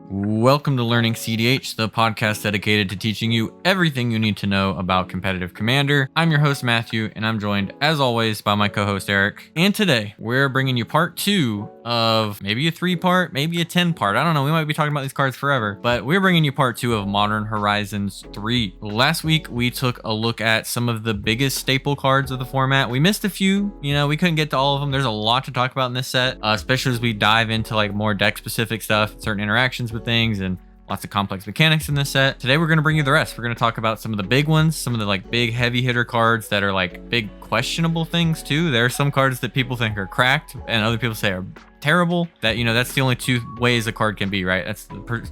Welcome to Learning cEDH, the podcast dedicated to teaching you everything you need to know about competitive Commander. I'm your host, Matthew, and I'm joined, as always, by my co-host, Eric. And today, we're bringing you part 2 of maybe a 3-part, maybe a 10-part. I don't know, we might be talking about these cards forever, but we're bringing you part 2 of Modern Horizons 3. Last week, we took a look at some of the biggest staple cards of the format. We missed a few, we couldn't get to all of them. There's a lot to talk about in this set, especially as we dive into like more deck-specific stuff, certain interactions with things, and lots of complex mechanics in this set. Today we're going to bring you the rest. We're going to talk about some of the big ones, some of the like big heavy hitter cards that are like big questionable things too. There are some cards that people think are cracked and other people say are terrible. That that's the only two ways a card can be, right? That's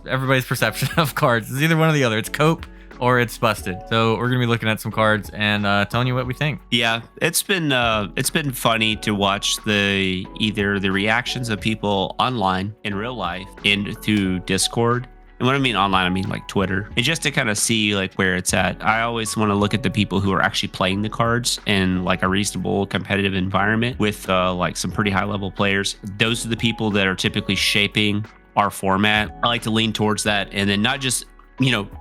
everybody's perception of cards. It's either one or the other. It's cope or it's busted. So we're gonna be looking at some cards and telling you what we think. Yeah, it's been funny to watch either the reactions of people online in real life and through Discord. And when I mean online, I mean like Twitter, and just to kind of see like where it's at. I always want to look at the people who are actually playing the cards in like a reasonable competitive environment with like some pretty high level players. Those are the people that are typically shaping our format. I like to lean towards that, and then not just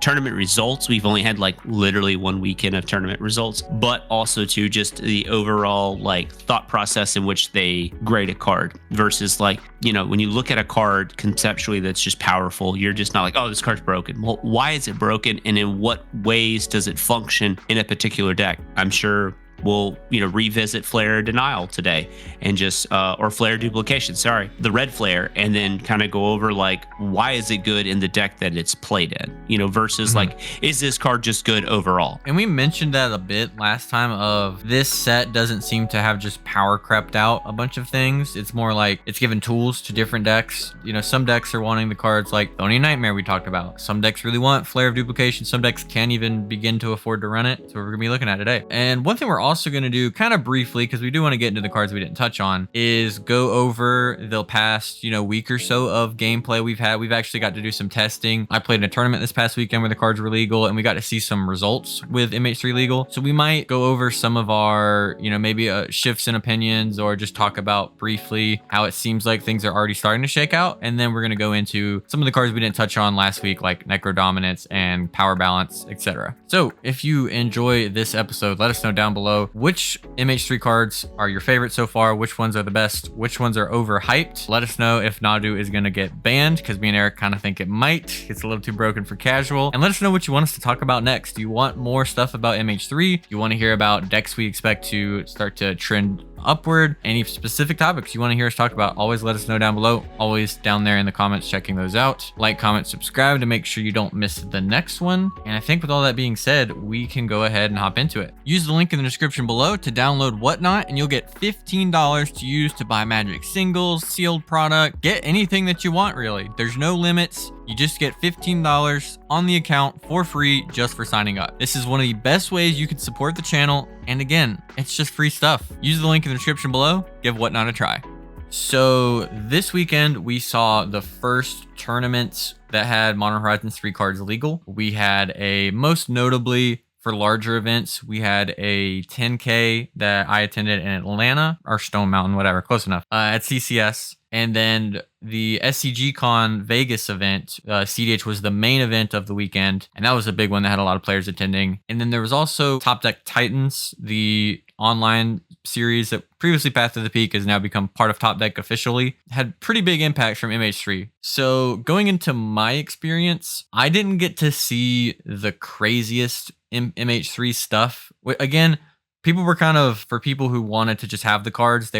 tournament results. We've only had like literally one weekend of tournament results, but also to just the overall like thought process in which they grade a card versus like, when you look at a card conceptually that's just powerful, you're just not like, oh, this card's broken. Well, why is it broken? And in what ways does it function in a particular deck? I'm sure we'll revisit Flare Denial today and just or Flare Duplication, the red flare, and then kind of go over like why is it good in the deck that it's played in, versus like, is this card just good overall? And we mentioned that a bit last time of this set doesn't seem to have just power crept out a bunch of things. It's more like it's given tools to different decks. Some decks are wanting the cards like Thony Nightmare we talked about. Some decks really want Flare of Duplication. Some decks can't even begin to afford to run it. So we're gonna be looking at today. And one thing we're also going to do kind of briefly, because we do want to get into the cards we didn't touch on, is go over the past week or so of gameplay we've had. We've actually got to do some testing. I played in a tournament this past weekend where the cards were legal, and we got to see some results with MH3 legal. So we might go over some of our maybe shifts in opinions, or just talk about briefly how it seems like things are already starting to shake out. And then we're going to go into some of the cards we didn't touch on last week, like Necrodominance and Powerbalance, etc. So if you enjoy this episode, let us know down below which MH3 cards are your favorite so far, which ones are the best, which ones are overhyped. Let us know if Nadu is going to get banned, because me and Eric kind of think it might. It's a little too broken for casual. And let us know what you want us to talk about next. Do you want more stuff about MH3? Do you want to hear about decks we expect to start to trend upward? Any specific topics you want to hear us talk about, always let us know down below. Always down there in the comments checking those out. Like, comment, subscribe to make sure you don't miss the next one. And I think with all that being said, we can go ahead and hop into it. Use the link in the description below to download Whatnot, and you'll get $15 to use to buy Magic singles, sealed product, get anything that you want really. There's no limits. You just get $15 on the account for free just for signing up. This is one of the best ways you can support the channel. And again, it's just free stuff. Use the link in the description below. Give Whatnot a try. So this weekend, we saw the first tournaments that had Modern Horizons 3 cards legal. We had most notably, for larger events, we had a 10K that I attended in Atlanta, or Stone Mountain, whatever, close enough, at CCS. And then the SCG Con Vegas event, cEDH was the main event of the weekend. And that was a big one that had a lot of players attending. And then there was also Top Deck Titans, the online series that previously Path to the Peak has now become part of Top Deck officially. Had pretty big impact from MH3. So going into my experience, I didn't get to see the craziest MH3 stuff. Again, people were for people who wanted to just have the cards,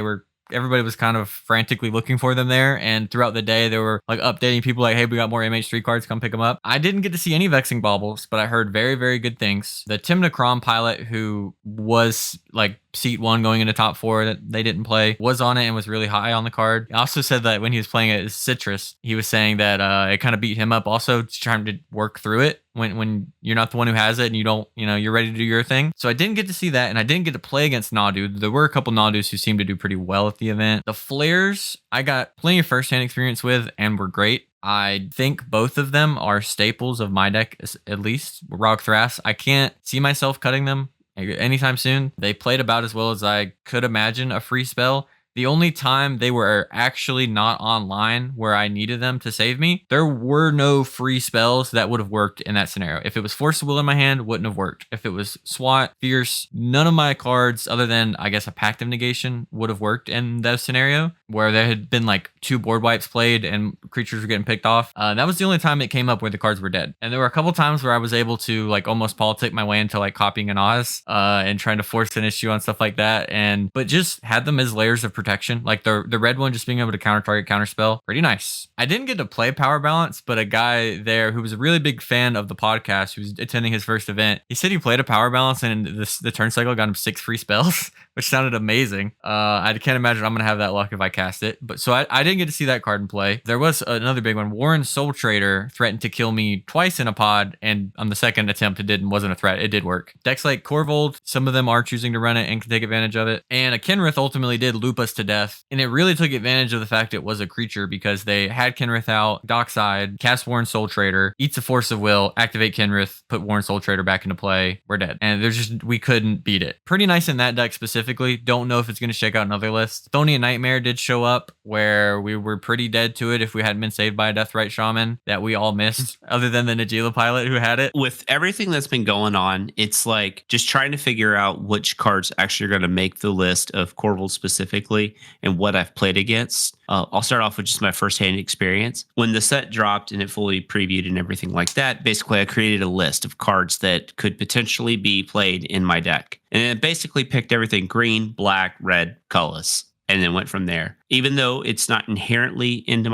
everybody was kind of frantically looking for them there. And throughout the day, they were like updating people like, hey, we got more MH3 cards, come pick them up. I didn't get to see any Vexing Baubles, but I heard very, very good things. The Tim Necrom pilot, who was like seat 1 going into top 4 that they didn't play, was on it and was really high on the card. He also said that when he was playing it as Citrus, he was saying that it kind of beat him up also, trying to work through it when you're not the one who has it and you don't, you're ready to do your thing. So I didn't get to see that, and I didn't get to play against Nadu. There were a couple Nadus who seemed to do pretty well at the event. The Flares, I got plenty of firsthand experience with and were great. I think both of them are staples of my deck, at least. Rog Thras, I can't see myself cutting them anytime soon. They played about as well as I could imagine a free spell. The only time they were actually not online where I needed them to save me, there were no free spells that would have worked in that scenario. If it was Force of Will in my hand, wouldn't have worked. If it was SWAT, Fierce, none of my cards other than, I guess, a Pact of Negation would have worked in that scenario where there had been like 2 board wipes played and creatures were getting picked off. That was the only time it came up where the cards were dead. And there were a couple times where I was able to like almost politic my way into like copying an Oz and trying to force an issue on stuff like that. But just had them as layers of protection. Like the red one just being able to counter target, counter spell. Pretty nice. I didn't get to play Power Balance, but a guy there who was a really big fan of the podcast, who was attending his first event, he said he played a Power Balance and the turn cycle got him 6 free spells, which sounded amazing. I can't imagine I'm going to have that luck if I cast it. But so I didn't get to see that card in play. There was another big one. Warren Soultrader threatened to kill me twice in a pod, and on the second attempt, it wasn't a threat. It did work. Decks like Corvold, some of them are choosing to run it and can take advantage of it. And a Kenrith ultimately did loop us to death. And it really took advantage of the fact it was a creature because they had Kenrith out, dockside, cast Warren Soultrader, eats a Force of Will, activate Kenrith, put Warren Soultrader back into play. We're dead. And we couldn't beat it. Pretty nice in that deck specifically. Don't know if it's going to shake out in other lists. Thonian Nightmare did show up where we were pretty dead to it if we hadn't been saved by a Deathrite Shaman that we all missed, other than the Najila pilot who had it. With everything that's been going on, it's like just trying to figure out which cards actually are going to make the list of Corvold specifically and what I've played against. I'll start off with just my firsthand experience. When the set dropped and it fully previewed and everything like that, basically I created a list of cards that could potentially be played in my deck. And it basically picked everything green, black, red, colorless, and then went from there. Even though it's not inherently in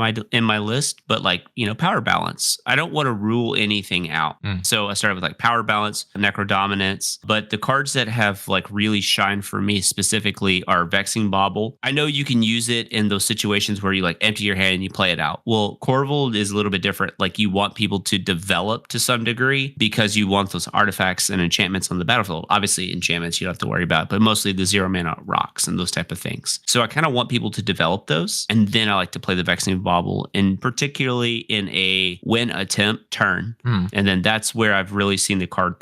my list, but like, Power Balance. I don't want to rule anything out. So I started with like Power Balance, Necrodominance, but the cards that have like really shined for me specifically are Vexing Bauble. I know you can use it in those situations where you like empty your hand and you play it out. Well, Corvold is a little bit different. Like you want people to develop to some degree because you want those artifacts and enchantments on the battlefield. Obviously enchantments you don't have to worry about, but mostly the 0 mana rocks and those type of things. So I kind of want people to develop those, and then I like to play the Vexing Bauble, and particularly in a win attempt turn. And then that's where I've really seen the card.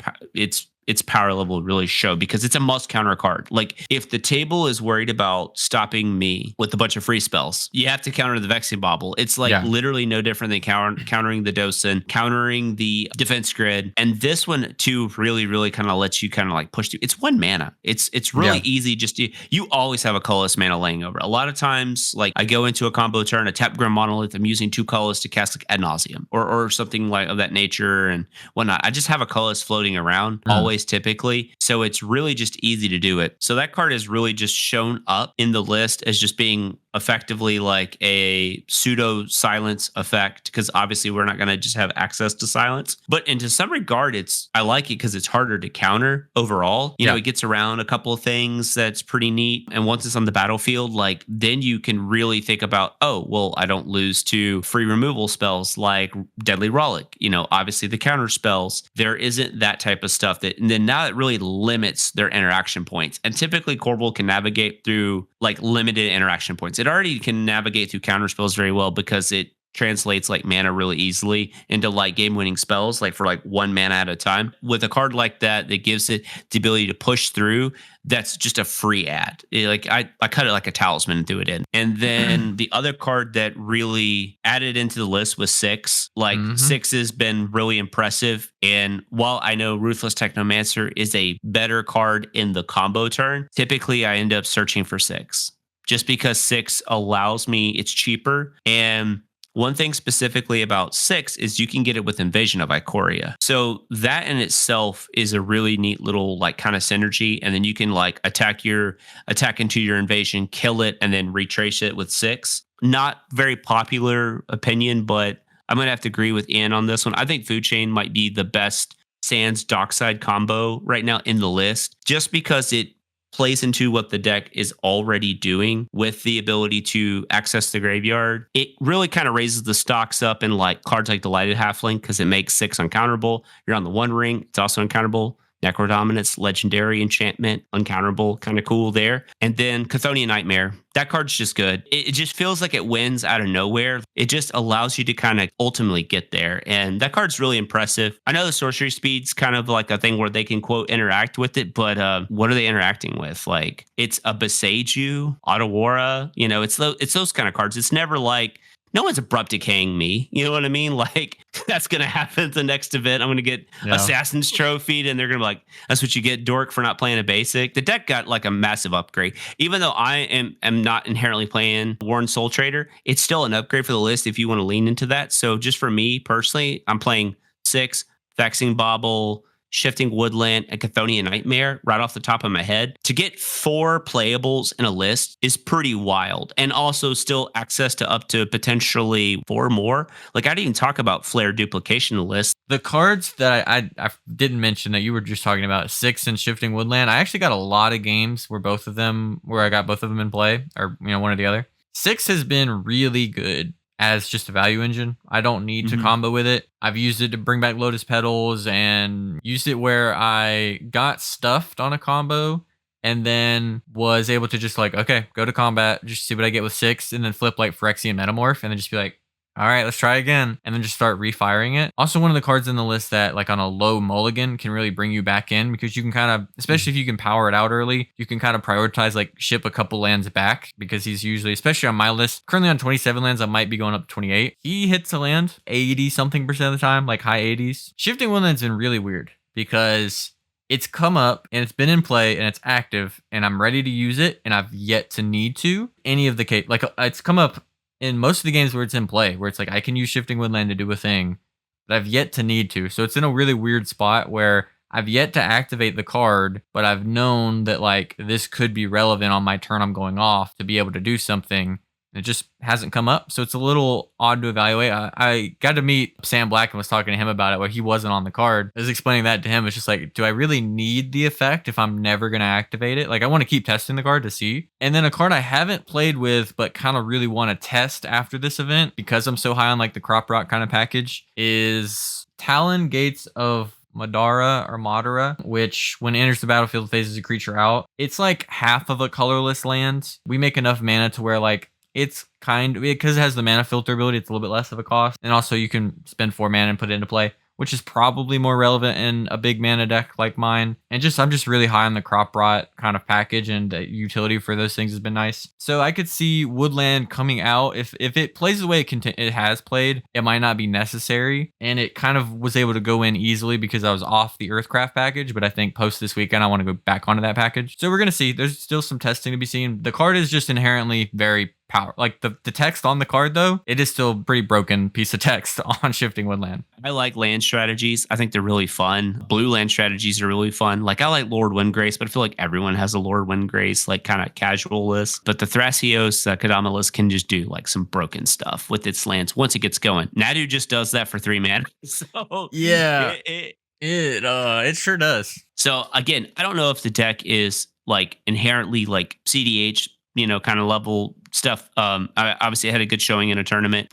Its power level really show because it's a must counter card. Like if the table is worried about stopping me with a bunch of free spells, you have to counter the Vexing Bauble. It's like literally no different than countering the Dosen, countering the defense grid. And this one too really, really kind of lets you kind of like push through. It's 1 mana. It's really easy. Just you always have a colorless mana laying over. A lot of times, like I go into a combo turn, a tap Grim Monolith, I'm using 2 colors to cast like Ad Nauseam or something like of that nature and whatnot. I just have a colorless floating around always typically. So it's really just easy to do it. So that card is really just shown up in the list as just being effectively like a pseudo silence effect, because obviously we're not going to just have access to silence. But into some regard, I like it because it's harder to counter overall. It gets around a couple of things that's pretty neat. And once it's on the battlefield, like then you can really think about, oh, well, I don't lose to free removal spells like Deadly Rollick. Obviously the counter spells, there isn't that type of stuff and then now it really limits their interaction points. And typically Corvold can navigate through like limited interaction points. It already can navigate through counter spells very well because it translates like mana really easily into like game winning spells, like for like 1 mana at a time. With a card like that gives it the ability to push through, that's just a free add. I cut it like a talisman and threw it in. And then the other card that really added into the list was Six. Six has been really impressive. And while I know Ruthless Technomancer is a better card in the combo turn, typically I end up searching for Six just because Six allows me, it's cheaper. And one thing specifically about Six is you can get it with Invasion of Ikoria. So that in itself is a really neat little like kind of synergy. And then you can like attack into your invasion, kill it, and then retrace it with Six. Not very popular opinion, but I'm going to have to agree with Ian on this one. I think Food Chain might be the best Sands Dockside combo right now in the list, just because it plays into what the deck is already doing with the ability to access the graveyard. It really kind of raises the stocks up in like cards like Delighted Halfling because it makes Six uncounterable. You're on the 1 ring, it's also uncounterable. Necrodominance, legendary enchantment, uncounterable, kind of cool there. And then Chthonian Nightmare. That card's just good. It just feels like it wins out of nowhere. It just allows you to kind of ultimately get there. And that card's really impressive. I know the sorcery speed's kind of like a thing where they can, quote, interact with it, but what are they interacting with? Like, it's a Besage You, Otawara, it's those kind of cards. It's never like, no one's abrupt decaying me. You know what I mean? Like, that's going to happen at the next event. I'm going to get Assassin's Trophy, and they're going to be like, that's what you get, dork, for not playing a basic. The deck got like a massive upgrade. Even though I am not inherently playing Worn Soultrader, it's still an upgrade for the list if you want to lean into that. So just for me personally, I'm playing 6, Vexing Bauble, Shifting Woodland, and Chthonian Nightmare right off the top of my head. To get 4 playables in a list is pretty wild. And also still access to up to potentially 4 more. Like, I didn't even talk about Flare Duplication in the list. The cards that I didn't mention that you were just talking about, 6 and Shifting Woodland, I actually got a lot of games where I got both of them in play, or one or the other. 6 has been really good as just a value engine. I don't need to combo with it. I've used it to bring back Lotus Petals and used it where I got stuffed on a combo and then was able to just like, okay, go to combat, just see what I get with 6, and then flip like Phyrexian Metamorph and then just be like, all right, let's try again. And then just start refiring it. Also, one of the cards in the list that like on a low mulligan can really bring you back in, because you can kind of, especially if you can power it out early, you can kind of prioritize like ship a couple lands back, because he's usually, especially on my list, currently on 27 lands, I might be going up to 28. He hits a land 80 something % of the time, like high 80s. Shifting Woodland's been really weird because it's come up and it's been in play and it's active and I'm ready to use it and I've yet to need to. Any of the case, like it's come up in most of the games where it's in play, where it's like I can use Shifting Woodland to do a thing, but I've yet to need to. So it's in a really weird spot where I've yet to activate the card, but I've known that like this could be relevant on my turn I'm going off to be able to do something. It just hasn't come up. So it's a little odd to evaluate. I got to meet Sam Black and was talking to him about it where he wasn't on the card. I was explaining that to him. It's just like, do I really need the effect if I'm never going to activate it? Like, I want to keep testing the card to see. And then a card I haven't played with, but kind of really want to test after this event, because I'm so high on like the Crop Rock kind of package, is Talon Gates of Madara, which when it enters the battlefield phases a creature out. It's like half of a colorless land. We make enough mana to where like, it's because it has the mana filter ability, it's a little bit less of a cost. And also you can spend 4 mana and put it into play, which is probably more relevant in a big mana deck like mine. And I'm just really high on the Crop Rot kind of package, and the utility for those things has been nice. So I could see Woodland coming out. If it plays the way it has played, it might not be necessary. And it kind of was able to go in easily because I was off the Earthcraft package. But I think post this weekend, I want to go back onto that package. So we're going to see. There's still some testing to be seen. The card is just inherently very power. Like the text on the card, though, it is still a pretty broken piece of text on Shifting Woodland. I like land strategies. I think they're really fun. Blue land strategies are really fun. Like, I like Lord Windgrace, but I feel like everyone has a Lord Windgrace, like kind of casual list. But the Thrasios Kadama list can just do like some broken stuff with its lands once it gets going. Nadu just does that for 3 mana. So yeah, it sure does. So again, I don't know if the deck is like inherently like cEDH, kind of level stuff. I obviously had a good showing in a tournament,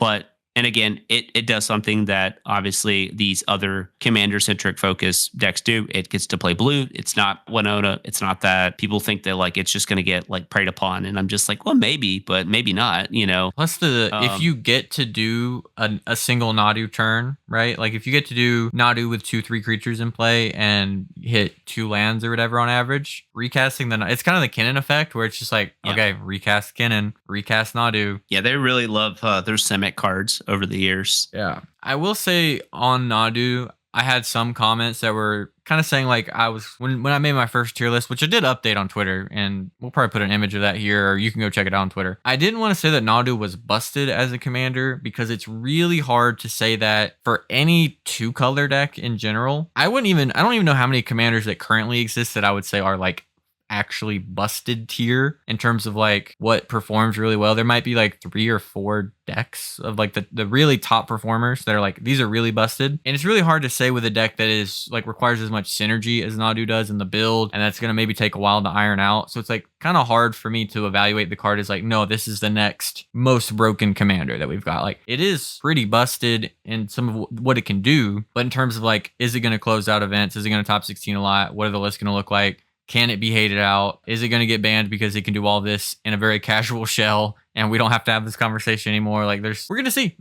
and again, it does something that obviously these other commander-centric focus decks do. It gets to play blue. It's not Winota. It's not that people think that like it's just going to get like preyed upon. And I'm just like, well, maybe, but maybe not, Plus if you get to do a single Nadu turn, right? Like if you get to do Nadu with 2-3 creatures in play and hit 2 lands or whatever on average, recasting it's kind of the Kinnan effect where it's just like, okay, recast Kinnan, recast Nadu. Yeah, they really love their Simic cards over the years. Yeah. I will say on Nadu, I had some comments that were kind of saying like when I made my first tier list, which I did update on Twitter, and we'll probably put an image of that here, or you can go check it out on Twitter. I didn't want to say that Nadu was busted as a commander because it's really hard to say that for any 2-color deck in general. I don't even know how many commanders that currently exist that I would say are like actually busted tier in terms of like what performs really well. There might be like 3 or 4 decks of like the really top performers that are like, these are really busted. And it's really hard to say with a deck that is like requires as much synergy as Nadu does in the build, and that's going to maybe take a while to iron out. So it's like kind of hard for me to evaluate the card as like, no, this is the next most broken commander that we've got. Like, it is pretty busted in some of what it can do, but in terms of like, is it going to close out events? Is it going to top 16 a lot? What are the lists going to look like? Can it be hated out? Is it going to get banned because it can do all this in a very casual shell and we don't have to have this conversation anymore? Like, we're going to see.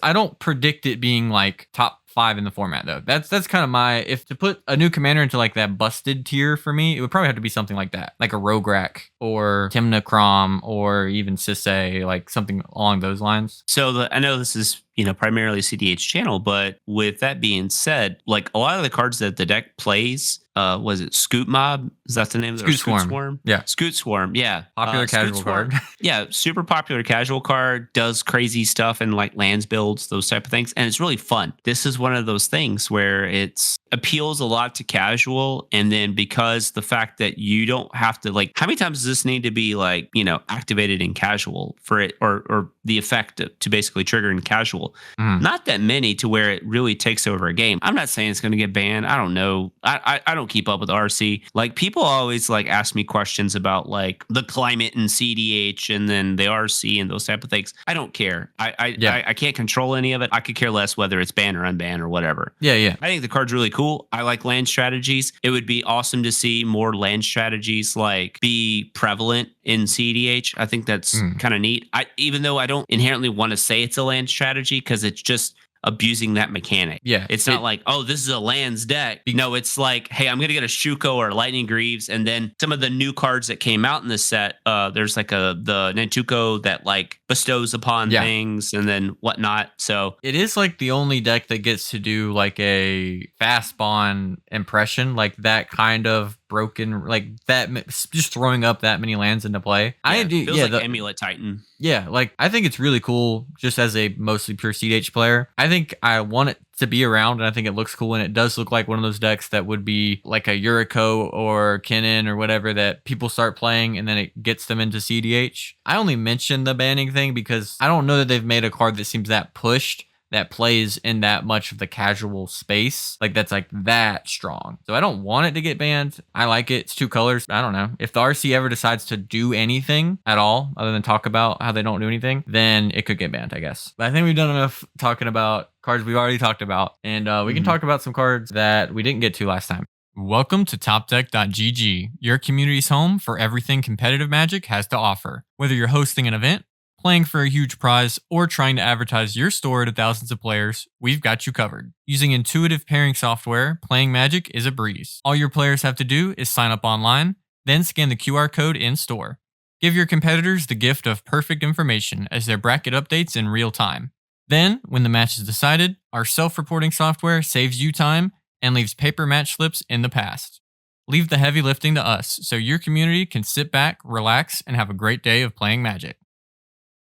I don't predict it being like top 5 in the format though. That's kind of my, if to put a new commander into like that busted tier for me, it would probably have to be something like that, like a Rograk or Timnacrom or even Sisay, like something along those lines. So I know this is, primarily cEDH channel, but with that being said, like a lot of the cards that the deck plays, was it Scoot Mob? Is that the name of it? Scoot Swarm. Yeah. Scoot Swarm. Yeah. Popular casual card. Yeah. Super popular casual card, does crazy stuff and like lands builds, those type of things. And it's really fun. This is one of those things where it's appeals a lot to casual. And then because the fact that you don't have to like, how many times does this need to be like, activated in casual for it or the effect to basically trigger in casual? Not that many to where it really takes over a game. I'm not saying it's going to get banned. I don't know. I don't keep up with RC. Like, people always like ask me questions about like the climate and cEDH and then the RC and those type of things. I don't care. I can't control any of it. I could care less whether it's banned or unbanned or whatever. Yeah. I think the card's really cool. I like land strategies. It would be awesome to see more land strategies like be prevalent in cEDH. I think that's kind of neat. Even though I don't inherently want to say it's a land strategy because it's just abusing that mechanic. Yeah. It's not like, oh, this is a lands deck. No, it's like, hey, I'm going to get a Shuko or a Lightning Greaves. And then some of the new cards that came out in this set, there's like the Nantuko that like bestows upon things and then whatnot. So it is like the only deck that gets to do like a fast spawn impression, like that kind of broken, like that, just throwing up that many lands into play. Feels like Amulet Titan. Yeah, like I think it's really cool just as a mostly pure cEDH player. I think I want it to be around, and I think it looks cool, and it does look like one of those decks that would be like a Yuriko or Kennen or whatever that people start playing and then it gets them into cEDH. I only mentioned the banning thing because I don't know that they've made a card that seems that pushed that plays in that much of the casual space, like that's like that strong. So I don't want it to get banned. I like it. It's 2 colors. I don't know. If the RC ever decides to do anything at all other than talk about how they don't do anything, then it could get banned, I guess. But I think we've done enough talking about cards we've already talked about, and we can talk about some cards that we didn't get to last time. Welcome to TopDeck.gg, your community's home for everything competitive Magic has to offer. Whether you're hosting an event, playing for a huge prize, or trying to advertise your store to thousands of players, we've got you covered. Using intuitive pairing software, playing Magic is a breeze. All your players have to do is sign up online, then scan the QR code in store. Give your competitors the gift of perfect information as their bracket updates in real time. Then, when the match is decided, our self-reporting software saves you time and leaves paper match slips in the past. Leave the heavy lifting to us so your community can sit back, relax, and have a great day of playing Magic.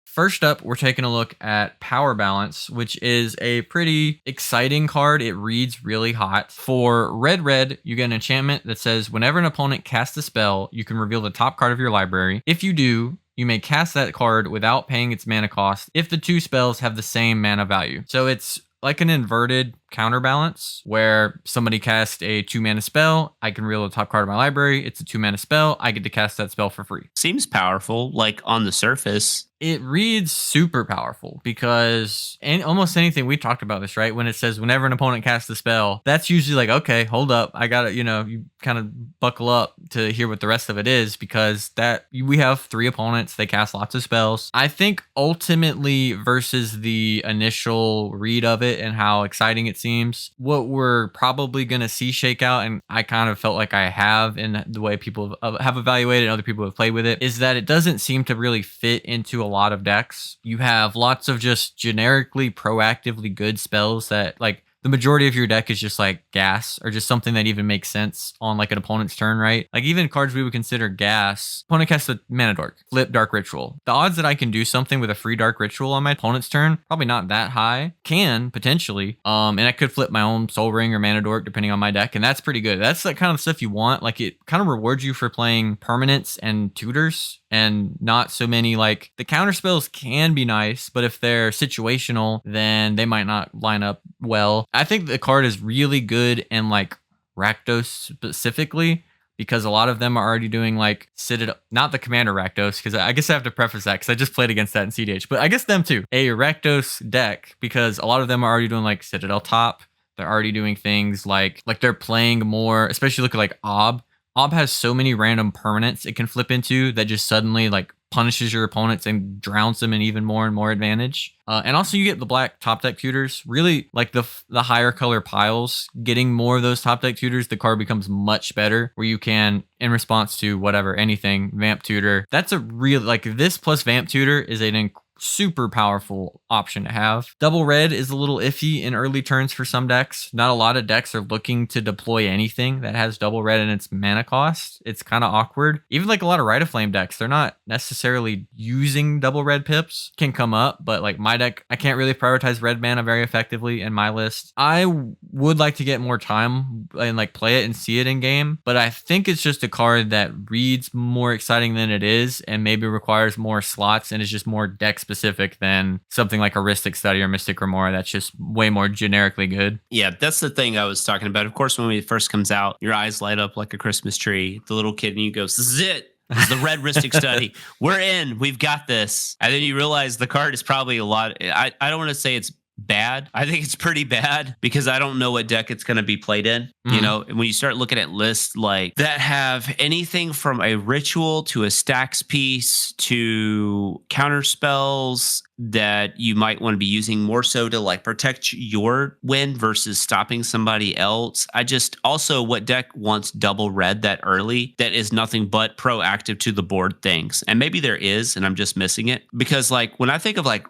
First up, we're taking a look at Powerbalance, which is a pretty exciting card. It reads really hot. For red, you get an enchantment that says whenever an opponent casts a spell, you can reveal the top card of your library. If you do, you may cast that card without paying its mana cost if the 2 spells have the same mana value. So it's like an inverted counterbalance where somebody casts a 2 mana spell, I can reveal the top card of my library. It's a 2 mana spell. I get to cast that spell for free. Seems powerful, like on the surface. It reads super powerful because almost anything, we talked about this, right? When it says whenever an opponent casts a spell, that's usually like, okay, hold up. I got to, you kind of buckle up to hear what the rest of it is because we have 3 opponents. They cast lots of spells. I think ultimately versus the initial read of it and how exciting it seems, what we're probably going to see shake out, and I kind of felt like I have in the way people have evaluated and other people have played with it, is that it doesn't seem to really fit into a lot of decks. You have lots of just generically proactively good spells that like the majority of your deck is just like gas or just something that even makes sense on like an opponent's turn, right? Like even cards we would consider gas, opponent casts a mana dork, flip Dark Ritual. The odds that I can do something with a free Dark Ritual on my opponent's turn, probably not that high. Can potentially. And I could flip my own Soul Ring or mana dork depending on my deck, and that's pretty good. That's the kind of stuff you want. Like it kind of rewards you for playing permanents and tutors and not so many, like the counter spells can be nice, but if they're situational, then they might not line up well. I think the card is really good in like Rakdos specifically, because a lot of them are already doing like Citadel, not the Commander Rakdos, because I guess I have to preface that because I just played against that in cEDH, but I guess them too. A Rakdos deck, because a lot of them are already doing like Citadel top. They're already doing things like they're playing more, especially look at like Ob. Ob has so many random permanents it can flip into that just suddenly like punishes your opponents and drowns them in even more and more advantage. And also you get the black top deck tutors. Really, like the higher color piles, getting more of those top deck tutors, the card becomes much better, where you can, in response to whatever, anything, Vamp Tutor. That's a real, like this plus Vamp Tutor is an super powerful option to have. Double red is a little iffy in early turns for some decks. Not a lot of decks are looking to deploy anything that has double red in its mana cost. It's kind of awkward. Even like a lot of Rite of Flame decks, they're not necessarily using double red pips. Can come up, but like my deck, I can't really prioritize red mana very effectively in my list. I would like to get more time and like play it and see it in game, but I think it's just a card that reads more exciting than it is and maybe requires more slots and is just more deck specific than something like Heuristic Study or Mystic Remora that's just way more generically good. Yeah, that's the thing I was talking about. Of course, when it first comes out, your eyes light up like a Christmas tree. The little kid in you goes, "This is it. This is the red Heuristic Study. We're in. We've got this." And then you realize the card is probably a lot. I don't want to say it's bad. I think it's pretty bad because I don't know what deck it's going to be played in. You know, when you start looking at lists like that have anything from a ritual to a stacks piece to counter spells that you might want to be using more so to like protect your win versus stopping somebody else. I just also, what deck wants double red that early that is nothing but proactive to the board things? And maybe there is, and I'm just missing it, because like when I think of like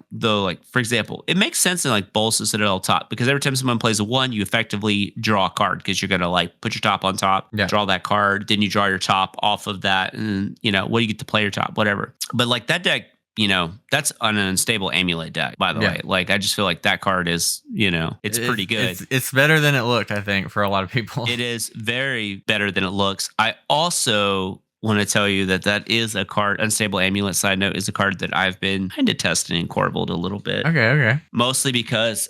for example, it makes sense in like Bolas Citadel top, because every time someone plays a 1, you effectively draw a card because you're gonna like put your top on top, draw that card, then you draw your top off of that, and you know what, you get to play your top, whatever. But like that deck, you know, that's an unstable amulet deck, by the way. Like, I just feel like that card is, you know, it's pretty good. It's better than it looked, I think, for a lot of people. It is very better than it looks. I also want to tell you that is a card, Unstable Amulet, side note, is a card that I've been kind of testing in Corvold a little bit. Okay. Mostly because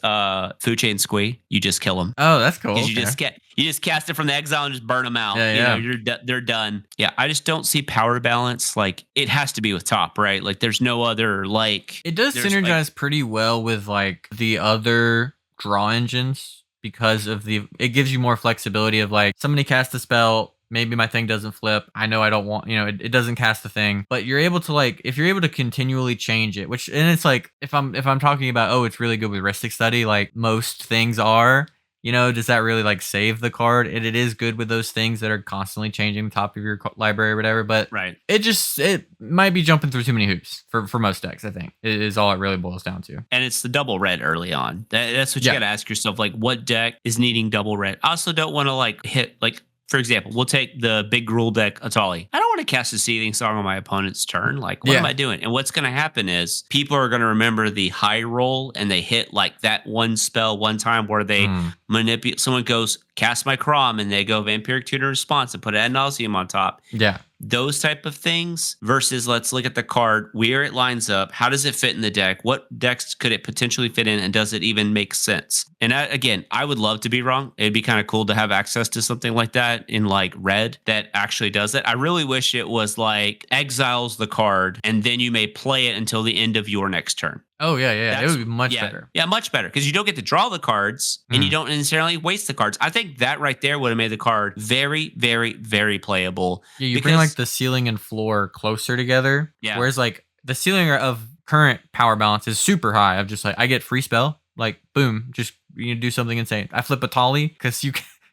Food Chain Squee, you just kill them. Oh, that's cool. Because you just cast it from the exile and just burn them out. They're done. Yeah, I just don't see Power Balance. Like, it has to be with top, right? Like, there's no other, like... It does synergize pretty well with, like, the other draw engines because of it gives you more flexibility of, like, somebody casts a spell, maybe my thing doesn't flip. I know I don't want, it doesn't cast the thing, but you're able to, like, if you're able to continually change it, and it's like, if I'm talking about, oh, it's really good with Heuristic Study, like most things are, does that really like save the card? It is good with those things that are constantly changing the top of your library or whatever, but it might be jumping through too many hoops for most decks, I think, is all it really boils down to. And it's the double red early on. That's what you got to ask yourself, like, what deck is needing double red? I also don't want to like hit, like, for example, we'll take the big rule deck Atali. I don't want to cast a Seething Song on my opponent's turn. Like, what am I doing? And what's going to happen is people are going to remember the high roll and they hit like that one spell one time where they manipulate. Someone goes, cast my Crom, and they go Vampiric Tutor response and put Ad Nauseam on top. Yeah. Those type of things versus let's look at the card, where it lines up. How does it fit in the deck? What decks could it potentially fit in? And does it even make sense? And again, I would love to be wrong. It'd be kind of cool to have access to something like that in like red that actually does it. I really wish it was like exiles the card and then you may play it until the end of your next turn. Oh, yeah. It would be much better. Yeah, much better. Because you don't get to draw the cards and you don't necessarily waste the cards. I think that right there would have made the card very, very, very playable. Yeah, you bring like the ceiling and floor closer together. Yeah. Whereas like the ceiling of current Power Balance is super high. Of just like, I get free spell. Like, boom, just do something insane. I flip a Tali because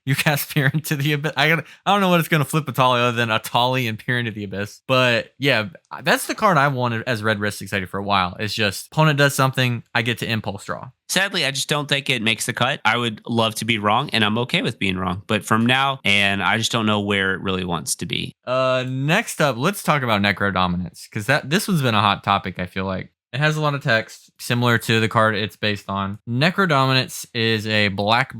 you cast Peer into the Abyss. I don't know what it's gonna flip Atali other than Atali and Peer into the Abyss. But yeah, that's the card I wanted as Red Wrist Excited for a while. It's just opponent does something, I get to impulse draw. Sadly, I just don't think it makes the cut. I would love to be wrong, and I'm okay with being wrong. But from now, and I just don't know where it really wants to be. Next up, let's talk about Necrodominance, because this one's been a hot topic, I feel like. It has a lot of text, similar to the card it's based on. Necrodominance is a black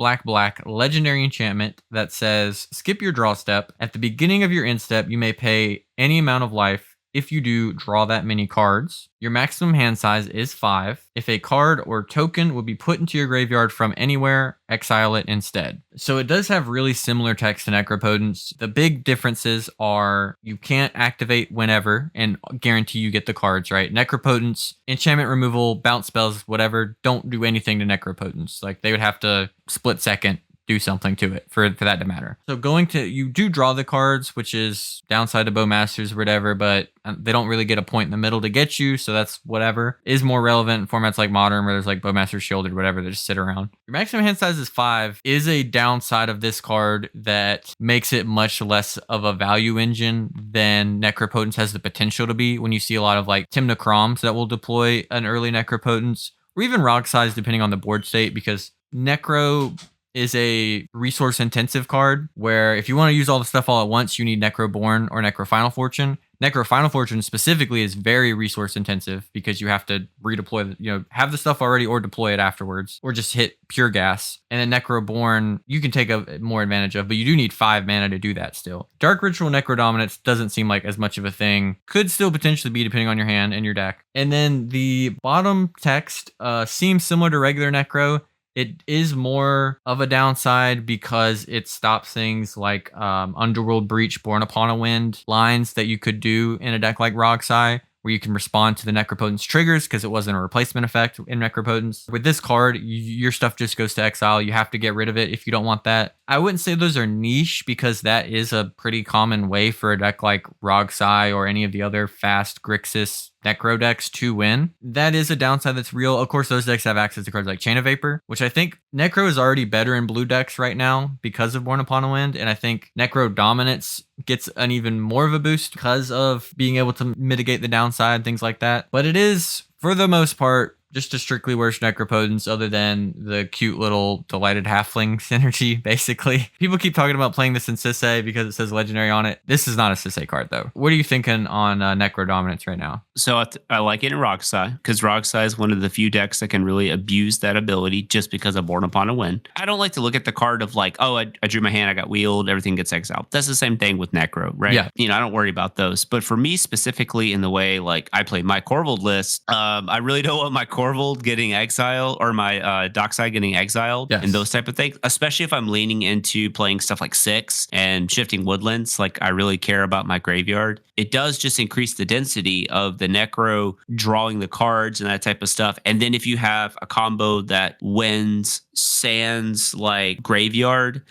legendary enchantment that says, skip your draw step. At the beginning of your end step, you may pay any amount of life. If you do, draw that many cards. Your maximum hand size is 5. If a card or token would be put into your graveyard from anywhere, exile it instead. So it does have really similar text to Necropotence. The big differences are you can't activate whenever and guarantee you get the cards, right? Necropotence, enchantment removal, bounce spells, whatever, don't do anything to Necropotence. Like they would have to split second do something to it for that to matter. So you do draw the cards, which is downside to Bowmasters or whatever, but they don't really get a point in the middle to get you, so that's whatever. Is more relevant in formats like Modern, where there's like Bowmaster's Shield or whatever that just sit around. Your maximum hand size is 5, is a downside of this card that makes it much less of a value engine than Necropotence has the potential to be when you see a lot of like Timnachroms that will deploy an early Necropotence, or even Rog Size depending on the board state, because Necro is a resource intensive card where if you want to use all the stuff all at once, you need Necroborn or Necro Final Fortune. Necro Final Fortune specifically is very resource intensive because you have to redeploy, have the stuff already or deploy it afterwards, or just hit pure gas. And then Necroborn, you can take a more advantage of, but you do need 5 mana to do that still. Dark Ritual Necrodominance doesn't seem like as much of a thing. Could still potentially be depending on your hand and your deck. And then the bottom text seems similar to regular Necro. It is more of a downside because it stops things like Underworld Breach, Born Upon a Wind lines that you could do in a deck like Rogsai, where you can respond to the Necropotence triggers because it wasn't a replacement effect in Necropotence. With this card, your stuff just goes to exile. You have to get rid of it if you don't want that. I wouldn't say those are niche because that is a pretty common way for a deck like Rogsai or any of the other fast Grixis Necro decks to win. That is a downside that's real. Of course, those decks have access to cards like Chain of Vapor, which I think Necro is already better in blue decks right now because of Born Upon a Wind, and I think Necrodominance gets an even more of a boost because of being able to mitigate the downside, things like that. But it is, for the most part, just a strictly worse Necropotence other than the cute little delighted halfling synergy, basically. People keep talking about playing this in Sisei because it says legendary on it. This is not a Sisei card, though. What are you thinking on Necrodominance right now? So I like it in Rogsai because Rogsai is one of the few decks that can really abuse that ability just because of Born Upon a Wind. I don't like to look at the card of like, oh, I drew my hand, I got wheeled, everything gets exiled. That's the same thing with Necro, right? Yeah. I don't worry about those. But for me specifically, in the way like I play my Corvold list, I really don't want my Corvold getting exiled or my Dockside getting exiled and those type of things, especially if I'm leaning into playing stuff like 6 and shifting woodlands. Like I really care about my graveyard. It does just increase the density of the Necro drawing the cards and that type of stuff. And then if you have a combo that wins Sands like graveyard,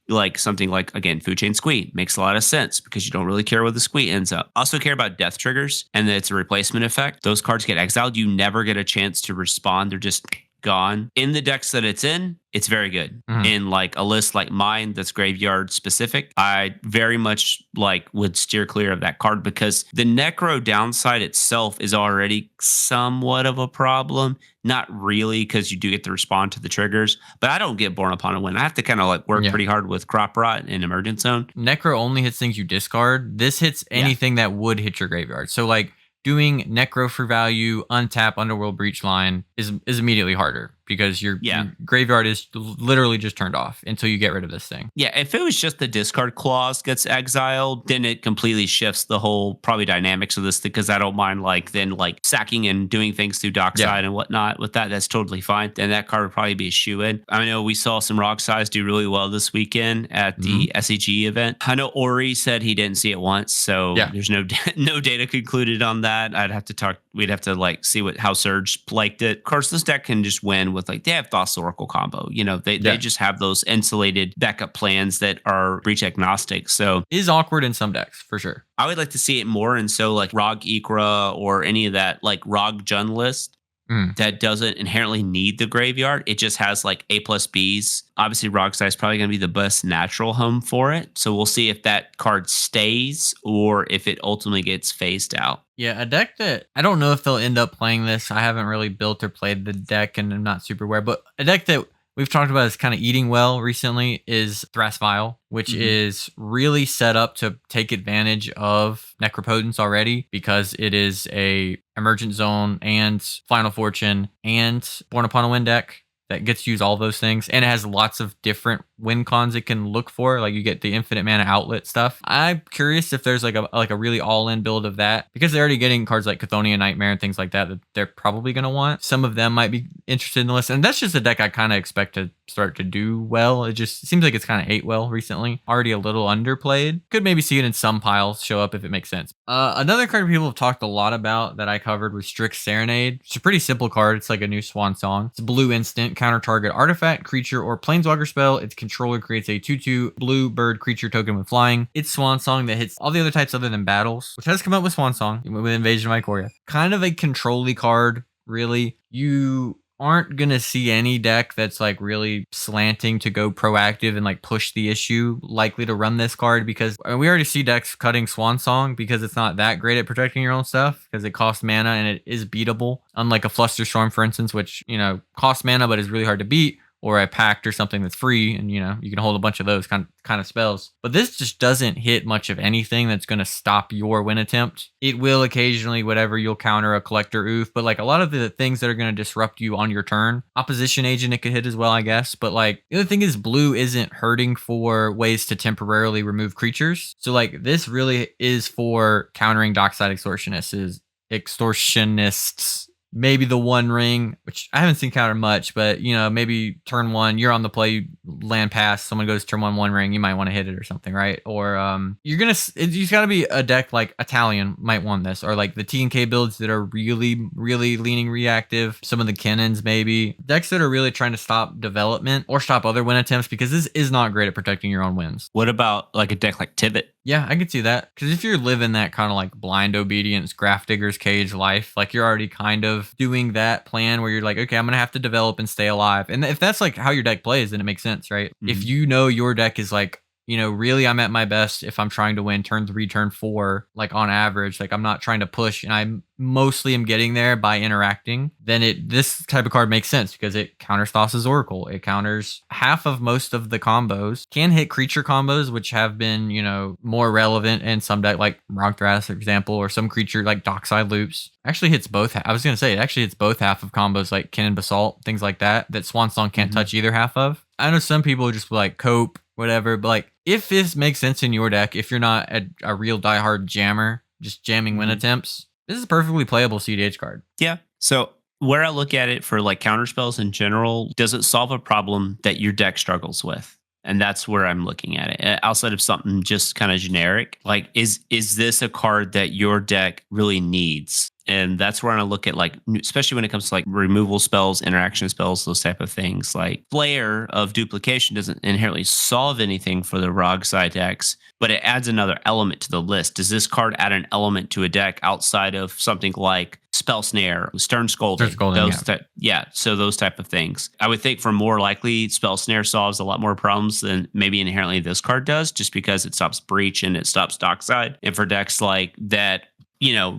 like something like, again, Food Chain Squee makes a lot of sense because you don't really care where the Squee ends up. Also care about death triggers and that it's a replacement effect. Those cards get exiled. You never get a chance to respond. They're just gone. In the decks that it's in, it's very good. In like a list like mine that's graveyard specific, I very much like would steer clear of that card because the Necro downside itself is already somewhat of a problem. Not really, because you do get to respond to the triggers, but I don't get Born Upon a Wind. I have to kind of like work pretty hard with Crop Rot and Emergent Zone. Necro only hits things you discard. This hits anything that would hit your graveyard. So like doing Necro for value, untap Underworld Breach line is immediately harder because your graveyard is literally just turned off until you get rid of this thing. Yeah, if it was just the discard clause gets exiled, then it completely shifts the whole probably dynamics of this because I don't mind then sacking and doing things through Dockside and whatnot. With that, that's totally fine. Then that card would probably be a shoe-in. I know we saw some Rogsai do really well this weekend at the SEG event. I know Ori said he didn't see it once, so there's no data concluded on that. We'd have to see how Surge liked it. Of course, this deck can just win with they have Thought Oracle combo. They just have those insulated backup plans that are breach agnostic. So it is awkward in some decks for sure. I would like to see it more. And so Rog Ikra or any of that Rog Jun list. that doesn't inherently need the graveyard. It just has like A plus Bs. Obviously, Rogside is probably going to be the best natural home for it. So we'll see if that card stays or if it ultimately gets phased out. Yeah, a deck that I don't know if they'll end up playing this. I haven't really built or played the deck and I'm not super aware, but a deck that we've talked about is kind of eating well recently is Thrasvile, which is really set up to take advantage of Necropotence already because it is a Emergent Zone and Final Fortune and Born Upon a Wind deck that gets to use all those things, and it has lots of different win cons it can look for. Like you get the infinite mana outlet stuff. I'm curious if there's like a really all-in build of that because they're already getting cards like Chthonian Nightmare and things like that they're probably going to want. Some of them might be interested in the list, and that's just a deck I kind of expect to start to do well. It just seems like it's kind of ate well recently. Already a little underplayed. Could maybe see it in some piles show up if it makes sense. Another card people have talked a lot about that I covered was Strix Serenade. It's a pretty simple card. It's like a new swan song. It's a blue instant, counter target artifact, creature, or planeswalker spell. Its controller creates a 2/2 blue bird creature token with flying. It's swan song that hits all the other types other than battles, which has come up with swan song with Invasion of Ikoria. Kind of a control-y card, really. You aren't gonna see any deck that's like really slanting to go proactive and like push the issue likely to run this card because we already see decks cutting Swan Song because it's not that great at protecting your own stuff because it costs mana and it is beatable, unlike a Flusterstorm, for instance, which costs mana but is really hard to beat, or a pact or something that's free and you can hold a bunch of those kind of spells. But this just doesn't hit much of anything that's going to stop your win attempt. It will occasionally, whatever, you'll counter a collector oof, but like a lot of the things that are going to disrupt you on your turn, opposition agent it could hit as well, I guess. But like the other thing is blue isn't hurting for ways to temporarily remove creatures. So like this really is for countering Dockside extortionists. Maybe the One Ring, which I haven't seen counter much, but maybe turn one, you're on the play, you land pass, someone goes turn One Ring, you might want to hit it or something, right? Or you gotta be a deck like Italian might want this, or like the T&K builds that are really, really leaning reactive. Some of the Cannons, maybe decks that are really trying to stop development or stop other win attempts because this is not great at protecting your own wins. What about like a deck like Tivit? Yeah, I could see that. Because if you're living that kind of like blind obedience, Grafdigger's Cage life, like you're already kind of doing that plan where you're like, okay, I'm going to have to develop and stay alive. And if that's like how your deck plays, then it makes sense, right? Mm-hmm. If your deck is like, really I'm at my best if I'm trying to win turn 3, turn 4, like on average, like I'm not trying to push and I mostly am getting there by interacting, then this type of card makes sense because it counters Thassa's Oracle. It counters half of most of the combos, can hit creature combos, which have been, more relevant in some deck like Rogthras, for example, or some creature like Dockside Loops. Actually hits both. I was going to say it actually hits both half of combos like Kin and Basalt, things like that Swan Song can't touch either half of. I know some people just like cope, whatever, but like if this makes sense in your deck, if you're not a real diehard jammer, just jamming win attempts, this is a perfectly playable cEDH card. Yeah. So where I look at it for like counter spells in general, does it solve a problem that your deck struggles with? And that's where I'm looking at it. Outside of something just kind of generic, like is this a card that your deck really needs? And that's where I look at, like, especially when it comes to like removal spells, interaction spells, those type of things. Like Flare of Duplication doesn't inherently solve anything for the Rogside decks, but it adds another element to the list. Does this card add an element to a deck outside of something like Spell Snare, Stern Scolding? So those type of things. I would think for more likely, Spell Snare solves a lot more problems than maybe inherently this card does, just because it stops Breach and it stops Dockside. And for decks like that,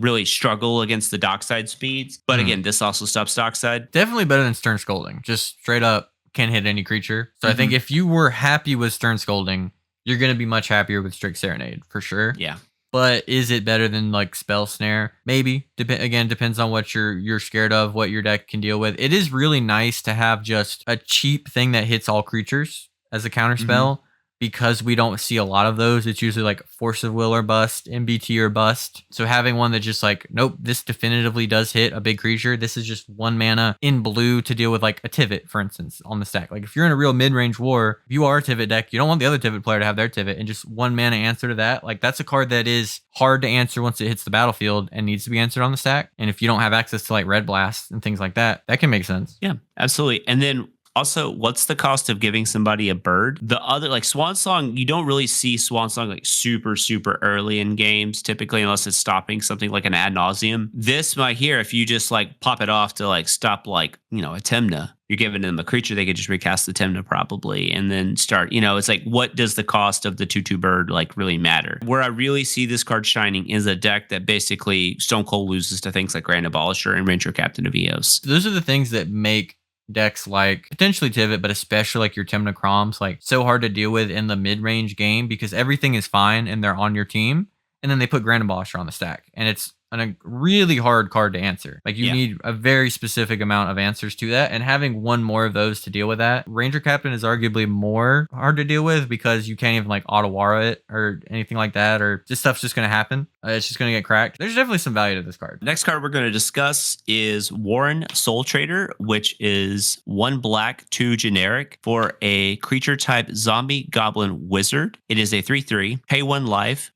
really struggle against the Dockside speeds. But again, this also stops Dockside. Definitely better than Stern Scolding. Just straight up can't hit any creature. So I think if you were happy with Stern Scolding, you're going to be much happier with Strix Serenade for sure. Yeah. But is it better than like Spell Snare? Maybe. Depends on what you're scared of, what your deck can deal with. It is really nice to have just a cheap thing that hits all creatures as a counter spell. Because we don't see a lot of those, it's usually like Force of Will or bust, MBT or bust. So having one that just like, nope, this definitively does hit a big creature. This is just 1 mana in blue to deal with like a Tivit, for instance, on the stack. Like if you're in a real mid-range war, if you are a Tivit deck, you don't want the other Tivit player to have their Tivit, and just 1 mana answer to that. Like that's a card that is hard to answer once it hits the battlefield and needs to be answered on the stack. And if you don't have access to like Red Blast and things like that, that can make sense. Yeah, absolutely. And then Also, what's the cost of giving somebody a bird? The other, like Swan Song, you don't really see Swan Song like super, super early in games, typically, unless it's stopping something like an ad nauseum. This right here, if you just like pop it off to like stop like, a Temna, you're giving them a creature, they could just recast the Temna probably and then start, it's like, what does the cost of the 2/2 bird like really matter? Where I really see this card shining is a deck that basically Stone Cold loses to things like Grand Abolisher and Ranger Captain of Eos. Those are the things that make decks like potentially Tivit, but especially like your Temna Croms, like so hard to deal with in the mid-range game because everything is fine and they're on your team. And then they put Grand Abolisher on the stack. And it's a really hard card to answer. Like you need a very specific amount of answers to that. And having one more of those to deal with that, Ranger Captain is arguably more hard to deal with because you can't even like Otawara it or anything like that, or just stuff's just going to happen. It's just going to get cracked. There's definitely some value to this card. Next card we're going to discuss is Warren Soultrader, which is 1 black, 2 generic for a creature type zombie goblin wizard. It is a 3/3, pay 1 life,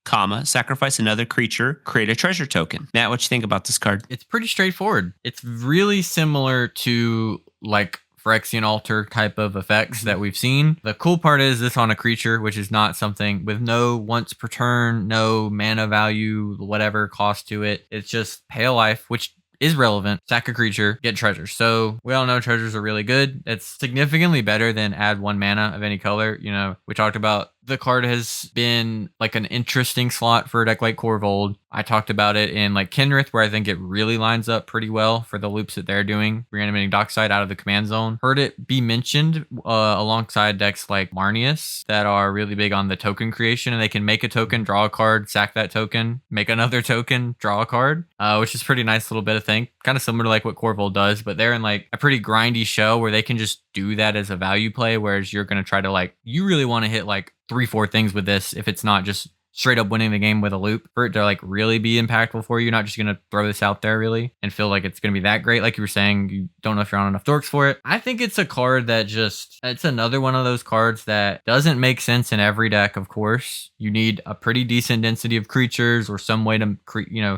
sacrifice another creature, create a treasure token. Matt, what you think about this card? It's pretty straightforward. It's really similar to like Phyrexian Altar type of effects that we've seen. The cool part is this on a creature, which is not something with no once per turn, no mana value, whatever cost to it. It's just pay a life, which is relevant. Sack a creature, get treasures. So we all know treasures are really good. It's significantly better than add 1 mana of any color. We talked about the card has been like an interesting slot for a deck like Korvold. I talked about it in like Kenrith, where I think it really lines up pretty well for the loops that they're doing, reanimating Dockside out of the command zone. Heard it be mentioned alongside decks like Marnius that are really big on the token creation, and they can make a token, draw a card, sack that token, make another token, draw a card, which is pretty nice little bit of thing. Kind of similar to like what Korvold does, but they're in like a pretty grindy show where they can just do that as a value play, whereas you're going to try to like, you really want to hit like 3-4 things with this if it's not just straight up winning the game with a loop, for it to like really be impactful for you. You're not just going to throw this out there really and feel like it's going to be that great. Like you were saying, you don't know if you're on enough dorks for it. I think it's a card that it's another one of those cards that doesn't make sense in every deck. Of course, you need a pretty decent density of creatures or some way to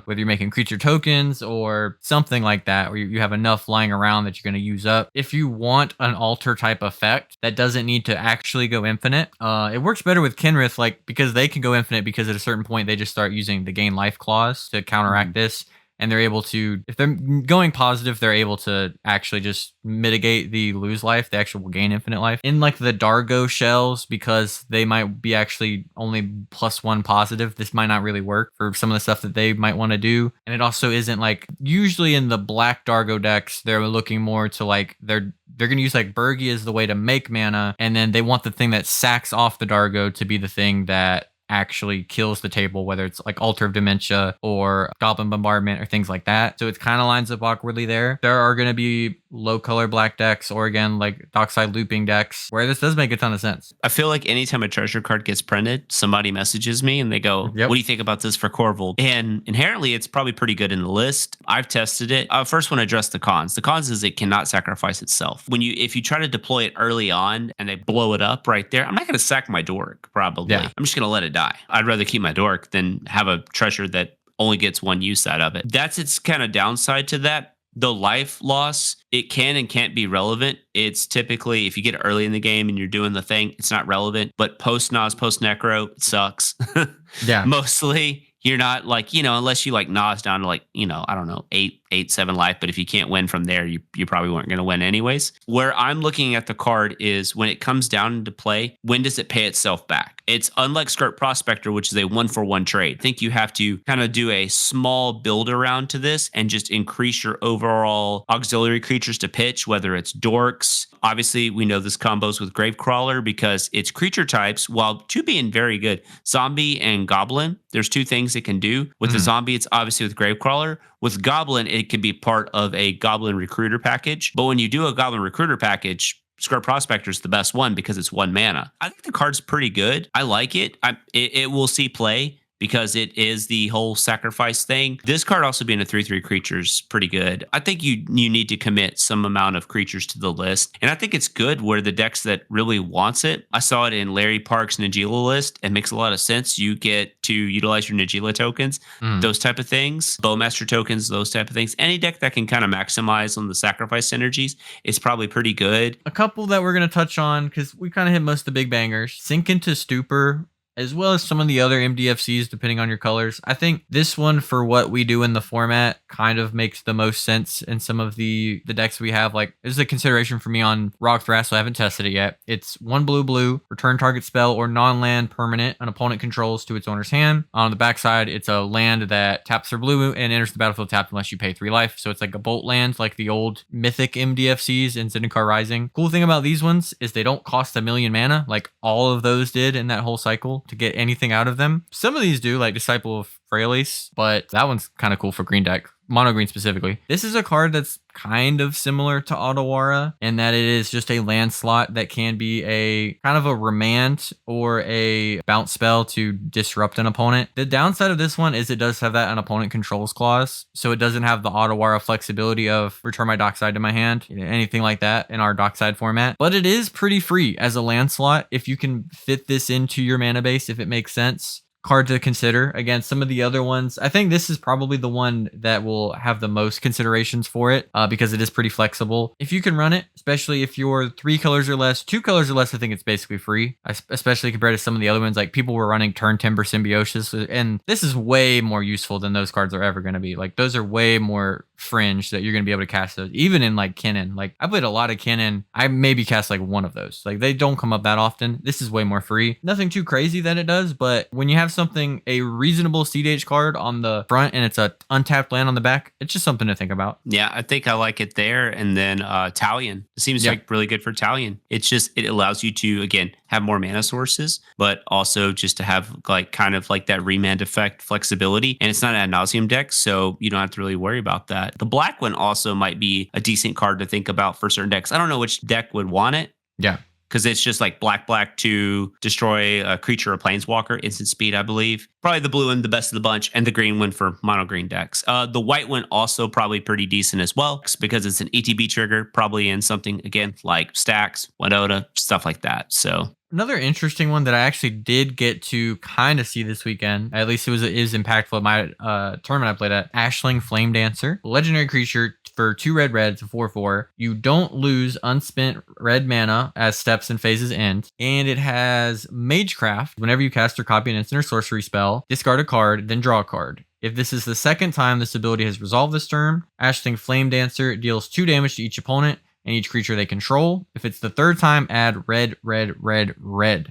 whether you're making creature tokens or something like that, or you have enough lying around that you're going to use up. If you want an altar type effect that doesn't need to actually go infinite, it works better with Kenrith, like because they can go infinite, because at a certain point they just start using the gain life clause to counteract this, and they're able to, if they're going positive, they're able to actually just mitigate the lose life. They actually will gain infinite life. In like the Dargo shells, because they might be actually only +1 positive, this might not really work for some of the stuff that they might want to do. And it also isn't like, usually in the black Dargo decks, they're looking more to like, they're going to use like Burgi as the way to make mana, and then they want the thing that sacks off the Dargo to be the thing that actually kills the table, whether it's like Altar of Dementia or Goblin Bombardment or things like that. So it kind of lines up awkwardly there. There are going to be low color black decks, or again, like Dockside looping decks, where this does make a ton of sense. I feel like anytime a treasure card gets printed, somebody messages me and they go, what do you think about this for Korvold? And inherently, it's probably pretty good in the list. I've tested it. I first want to address the cons. The cons is it cannot sacrifice itself. If you try to deploy it early on and they blow it up right there, I'm not going to sack my dork, probably. I'm just going to let it die. I'd rather keep my dork than have a treasure that only gets 1 use out of it. That's its kind of downside to that. The life loss, it can and can't be relevant. It's typically, if you get early in the game and you're doing the thing, it's not relevant. But post Nas, post Necro, it sucks. Mostly, you're not like, unless you like Nas down to like, I don't know, 8-7 life. But if you can't win from there, you probably weren't going to win anyways. Where I'm looking at the card is when it comes down into play, when does it pay itself back? It's unlike Skirt Prospector, which is a 1-for-1 trade. I think you have to kind of do a small build around to this and just increase your overall auxiliary creatures to pitch, whether it's dorks. Obviously, we know this combos with Gravecrawler because its creature types, while two being very good, zombie and goblin, there's 2 things it can do. With the zombie, it's obviously with Gravecrawler. With Goblin, it can be part of a Goblin Recruiter package. But when you do a Goblin Recruiter package, Skirt Prospector is the best one because it's 1 mana. I think the card's pretty good. I like it. It will see play. because it is the whole sacrifice thing. This card also being a 3/3 creature is pretty good. I think you need to commit some amount of creatures to the list. And I think it's good where the decks that really wants it. I saw it in Larry Park's Najeela list. It makes a lot of sense. You get to utilize your Najeela tokens, those type of things, Bowmaster tokens, those type of things. Any deck that can kind of maximize on the sacrifice synergies is probably pretty good. A couple that we're going to touch on, because we kind of hit most of the big bangers. Sink into Stupor, as well as some of the other MDFCs, depending on your colors. I think this one, for what we do in the format, kind of makes the most sense in some of the decks we have. Like, this is a consideration for me on Rock Thrash, so I haven't tested it yet. It's 1 blue, return target spell or non-land permanent an opponent controls to its owner's hand. On the backside, it's a land that taps for blue and enters the battlefield tapped unless you pay 3 life. So it's like a bolt land, like the old mythic MDFCs in Zendikar Rising. Cool thing about these ones is they don't cost 1,000,000 mana, like all of those did in that whole cycle, to get anything out of them. Some of these do, like Disciple of Freyalise, but that one's kind of cool for green deck. Mono green specifically. This is a card that's kind of similar to Otawara in that it is just a land slot that can be a kind of a remand or a bounce spell to disrupt an opponent. The downside of this one is it does have that an opponent controls clause, so it doesn't have the Otawara flexibility of return my dockside to my hand, anything like that in our dockside format. But it is pretty free as a land slot if you can fit this into your mana base, if it makes sense. Card to consider. Again, some of the other ones, I think this is probably the one that will have the most considerations for it because it is pretty flexible. If you can run it, especially if you're 3 colors or less, 2 colors or less, I think it's basically free, especially compared to some of the other ones. Like, people were running Turn Timber Symbiosis, and this is way more useful than those cards are ever going to be. Like, those are way more fringe that you're going to be able to cast those, even in like Kennen. Like, I played a lot of Kennen. I maybe cast like one of those. Like, they don't come up that often. This is way more free. Nothing too crazy that it does, but when you have something, a reasonable cEDH card on the front and it's a untapped land on the back, it's just something to think about. Yeah, I think I like it there. And then Talion. It seems like really good for Talion. It's just, it allows you to, again, have more mana sources, but also just to have like kind of like that remand effect flexibility. And it's not an ad nauseum deck, so you don't have to really worry about that. The black one also might be a decent card to think about for certain decks. I don't know which deck would want it. Yeah. Because it's just like black to destroy a creature or planeswalker, instant speed, I believe. Probably the blue one, the best of the bunch, and the green one for mono green decks. The white one also probably pretty decent as well, because it's an ETB trigger, probably in something, again, like Stacks, Winota, stuff like that. So another interesting one that I actually did get to kind of see this weekend, at least it was impactful at my tournament I played at, Ashling Flame Dancer. Legendary creature for 2 red, it's a 4/4. You don't lose unspent red mana as steps and phases end. And it has Magecraft. Whenever you cast or copy an instant or sorcery spell, discard a card, then draw a card. If this is the second time this ability has resolved this turn, Ashling Flame Dancer deals 2 damage to each opponent and each creature they control. If it's the third time, add red.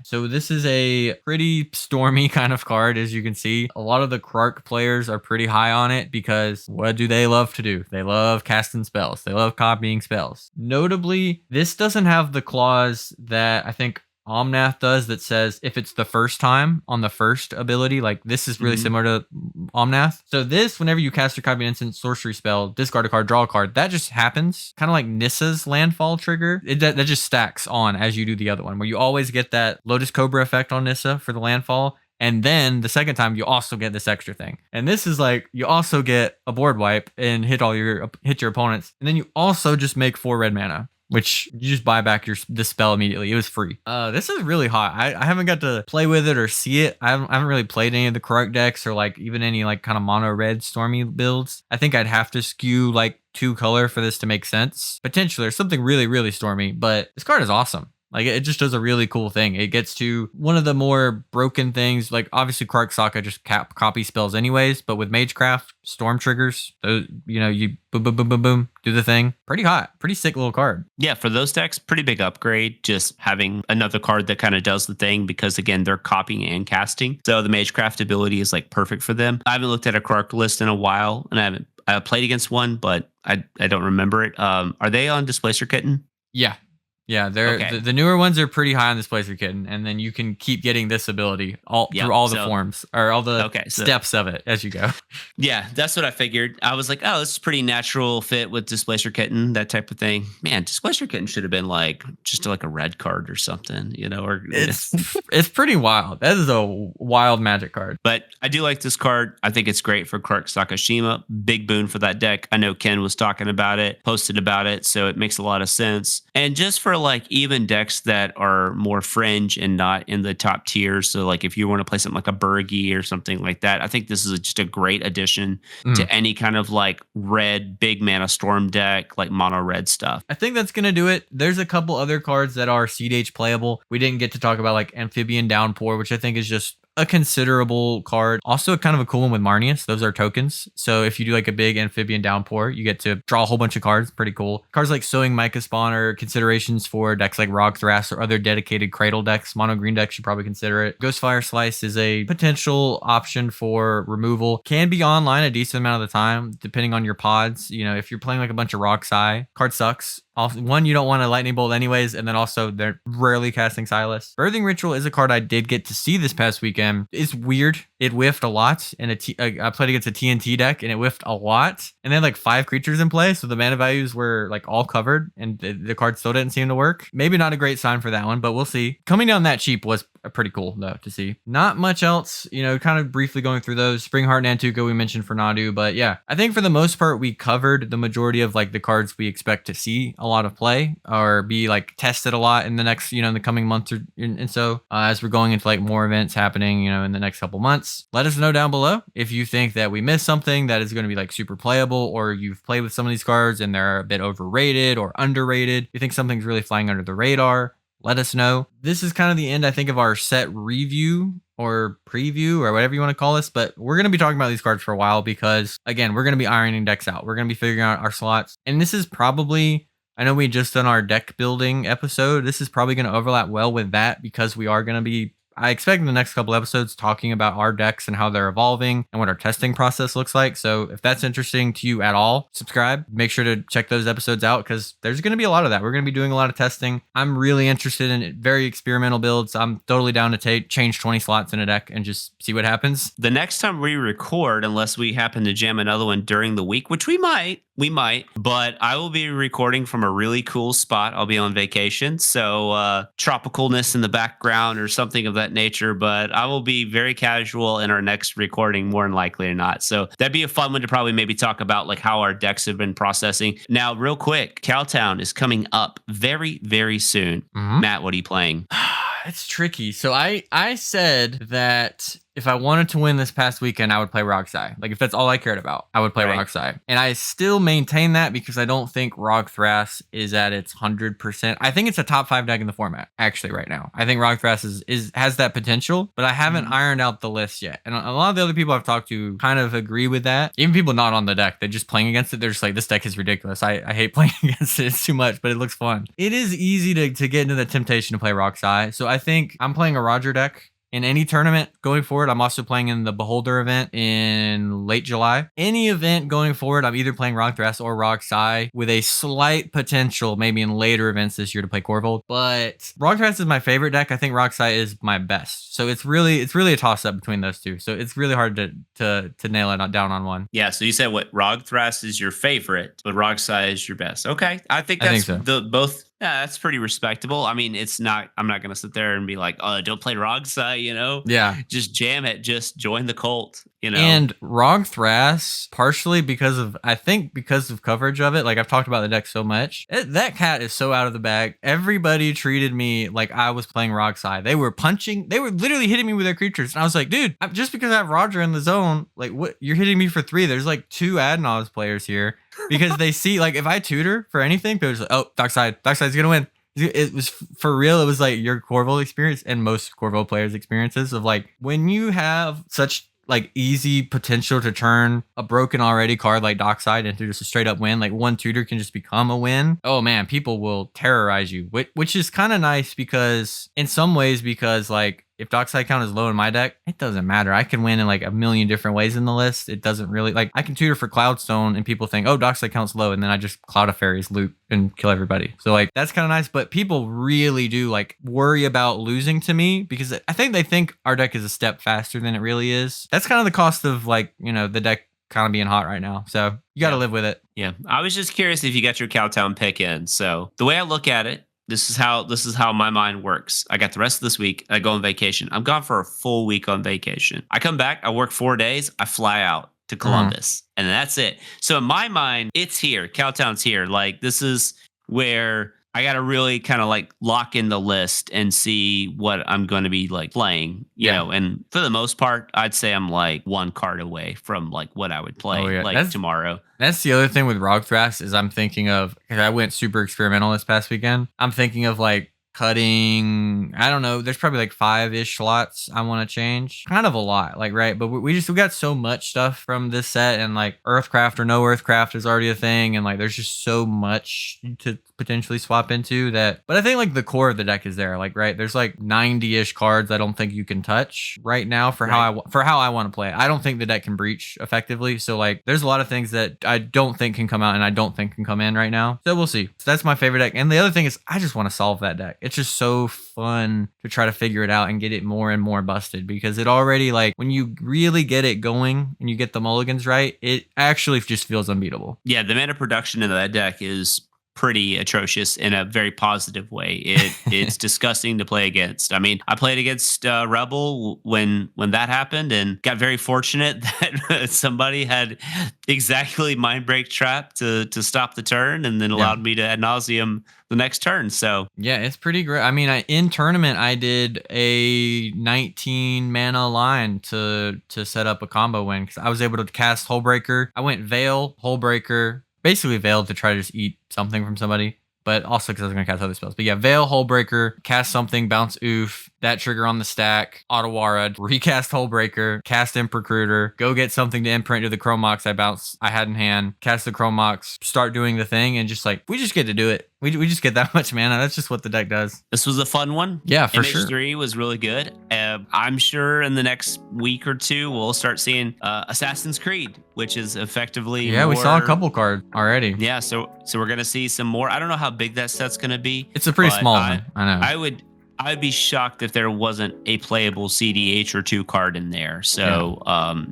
So this is a pretty stormy kind of card, as you can see. A lot of the Krark players are pretty high on it because what do they love to do? They love casting spells. They love copying spells. Notably, this doesn't have the clause that I think Omnath does that says if it's the first time on the first ability. Like, this is really similar to Omnath. So this, whenever you cast or copy an instant sorcery spell, discard a card, draw a card, that just happens. Kind of like Nissa's landfall trigger. That just stacks on as you do the other one, where you always get that Lotus Cobra effect on Nissa for the landfall. And then the second time you also get this extra thing. And this is like, you also get a board wipe and hit your opponents. And then you also just make 4 red mana, which you just buy back this spell immediately. It was free. This is really hot. I haven't got to play with it or see it. I haven't really played any of the Krark decks or like even any like kind of mono red stormy builds. I think I'd have to skew like 2 color for this to make sense. Potentially, or something really, really stormy. But this card is awesome. Like, it just does a really cool thing. It gets to one of the more broken things. Like, obviously, Krark Saka just copy spells anyways. But with Magecraft, storm triggers, those, you boom, do the thing. Pretty hot. Pretty sick little card. Yeah, for those decks, pretty big upgrade. Just having another card that kind of does the thing because, again, they're copying and casting. So the Magecraft ability is, like, perfect for them. I haven't looked at a Krark list in a while, and I played against one, but I don't remember it. Are they on Displacer Kitten? Yeah. Yeah, they're Okay. the newer ones are pretty high on Displacer Kitten, and then you can keep getting this ability Yep. through all the So forms or all the okay. So steps of it as you go. yeah, that's what I figured. I was like, oh, this is pretty natural fit with Displacer Kitten, that type of thing. Man, Displacer Kitten should have been like just like a red card or something, you know, or It's pretty wild. That is a wild Magic card. but I do like this card. I think it's great for Clark Sakashima. Big boon for that deck. I know Ken was talking about it, posted about it, so it makes a lot of sense. And just for like even decks that are more fringe and not in the top tier. So like if you want to play something like a Bergie or something like that, I think this is just a great addition to any kind of like red big mana storm deck, like mono red stuff. I think that's gonna do it. There's a couple other cards that are cEDH playable. We didn't get to talk about like Amphibian Downpour, which I think is just a considerable card. Also kind of a cool one with Marnius. Those are tokens. So if you do like a big Amphibian Downpour, you get to draw a whole bunch of cards. Pretty cool. Cards like Sowing Mica Spawn are considerations for decks like Rogthras or other dedicated Cradle decks. Mono green decks should probably consider it. Ghostfire Slice is a potential option for removal. Can be online a decent amount of the time, depending on your pods. You know, if you're playing like a bunch of Roxai, card sucks. One, you don't want a Lightning Bolt anyways, and then also they're rarely casting Silas. Birthing Ritual is a card I did get to see this past weekend. It's weird. It whiffed a lot, and I played against a TNT deck, and it whiffed a lot. And they had like 5 creatures in play, so the mana values were like all covered, and the card still didn't seem to work. Maybe not a great sign for that one, but we'll see. Coming down that cheap was pretty cool though to see. Not much else, you know, kind of briefly going through those. Springheart and Antuka we mentioned for Nadu, but yeah, I think for the most part we covered the majority of like the cards we expect to see a lot of play or be like tested a lot in the next, you know, in the coming months or and so as we're going into like more events happening, you know, in the next couple months. Let us know down below if you think that we missed something that is going to be like super playable, or you've played with some of these cards and they're a bit overrated or underrated. You think something's really flying under the radar. Let us know. This is kind of the end, I think, of our set review or preview or whatever you want to call this, but we're going to be talking about these cards for a while because, again, we're going to be ironing decks out. We're going to be figuring out our slots. And this is probably, I know we just done our deck building episode. This is probably going to overlap well with that because we are going to be, I expect in the next couple episodes talking about our decks and how they're evolving and what our testing process looks like. So if that's interesting to you at all, subscribe. Make sure to check those episodes out because there's going to be a lot of that. We're going to be doing a lot of testing. I'm really interested in very experimental builds. I'm totally down to change 20 slots in a deck and just see what happens. The next time we record, unless we happen to jam another one during the week, which we might, but I will be recording from a really cool spot. I'll be on vacation, so tropicalness in the background or something of that nature, but I will be very casual in our next recording, more than likely or not. So that'd be a fun one to probably maybe talk about like how our decks have been processing. Now, real quick, Cowtown is coming up very, very soon. Matt, what are you playing? It's tricky. So I said that if I wanted to win this past weekend, I would play Roxai. Like if that's all I cared about, I would play Roxai. And I still maintain that because I don't think Rogthras is at its 100%. I think it's a top 5 deck in the format actually right now. I think Rogthras has that potential, but I haven't ironed out the list yet. And a lot of the other people I've talked to kind of agree with that. Even people not on the deck, they're just playing against it. They're just like, this deck is ridiculous. I hate playing against it. It's too much, but it looks fun. It is easy to get into the temptation to play Roxai. So I think I'm playing a Roger deck. In any tournament going forward, I'm also playing in the Beholder event in late July. Any event going forward, I'm either playing Rogthras or Roxai with a slight potential, maybe in later events this year, to play Corvold. But Rogthras is my favorite deck. I think Roxai is my best. So it's really a toss-up between those two. So it's really hard to nail it down on one. Yeah, so you said what Rogthras is your favorite, but Roxai is your best. Okay, I think that's so. both. Yeah, that's pretty respectable. I mean, it's not, I'm not going to sit there and be like, oh, don't play Roxai, you know? Yeah. Just jam it. Just join the cult, you know? And Rogthras, partially because of coverage of it, like I've talked about the deck so much, that cat is so out of the bag. Everybody treated me like I was playing Roxai. They were literally hitting me with their creatures. And I was like, dude, just because I have Roger in the zone, like what, you're hitting me for 3. There's like 2 Adnaz players here. Because they see, like, if I tutor for anything, they're just like, oh, Darkside's gonna win. It was for real. It was like your Corvold experience and most Corvold players' experiences of like when you have such like easy potential to turn a broken already card like Dockside into just a straight up win. Like one tutor can just become a win. Oh man, people will terrorize you, which is kind of nice because in some ways, because like if dockside count is low in my deck, it doesn't matter. I can win in like a million different ways in the list. It doesn't really, like, I can tutor for Cloudstone and people think, oh, dockside count's low, and then I just Cloud of Fairies loop and kill everybody. So like that's kind of nice, but people really do like worry about losing to me because I think they think our deck is a step faster than it really is. That's kind of the cost of like, you know, the deck kind of being hot right now. So you got to live with it. Yeah. I was just curious if you got your Cowtown pick in. So the way I look at it, this is how my mind works. I got the rest of this week. I go on vacation. I'm gone for a full week on vacation. I come back. I work 4 days. I fly out to Columbus, and that's it. So in my mind, it's here. Cowtown's here. Like this is where I got to really kind of like lock in the list and see what I'm going to be like playing, you know, and for the most part, I'd say I'm like one card away from like what I would play like tomorrow. That's the other thing with Rogthras is I'm thinking of, because I went super experimental this past weekend. I'm thinking of like cutting, I don't know, there's probably like 5-ish slots I want to change. Kind of a lot, like, right? But we got so much stuff from this set, and like Earthcraft or no Earthcraft is already a thing, and like there's just so much to potentially swap into that. But I think like the core of the deck is there, like, right? There's like 90-ish cards I don't think you can touch right now for how I want to play. I don't think the deck can breach effectively. So like there's a lot of things that I don't think can come out and I don't think can come in right now. So we'll see. So that's my favorite deck. And the other thing is I just want to solve that deck. It's just so fun to try to figure it out and get it more and more busted, because it already, like, when you really get it going and you get the mulligans right, it actually just feels unbeatable. Yeah, the mana production in that deck is pretty atrocious in a very positive way. It's disgusting to play against. I mean, I played against Rebel when that happened and got very fortunate that somebody had exactly Mindbreak Trap to stop the turn, and then allowed me to ad nauseum the next turn. So yeah, it's pretty great. I mean, in tournament I did a 19 mana line to set up a combo win, because I was able to cast Hullbreaker. I went Veil, Hullbreaker, basically Veil to try to just eat something from somebody, but also because I was going to cast other spells. But yeah, Veil, Hullbreaker, cast something, bounce Oof, that trigger on the stack, Otawara, recast Hullbreaker, cast Imp-Recruiter, go get something to imprint to the Chrome Mox I had in hand, cast the Chrome Mox, start doing the thing, and just like, we just get to do it. We just get that much mana. That's just what the deck does. This was a fun one. Yeah, for sure. MH3 was really good. I'm sure in the next week or two, we'll start seeing Assassin's Creed, which is effectively we saw a couple cards already. Yeah, so we're going to see some more. I don't know how big that set's going to be. It's a pretty small one. I know. I'd be shocked if there wasn't a playable cEDH or 2 card in there. So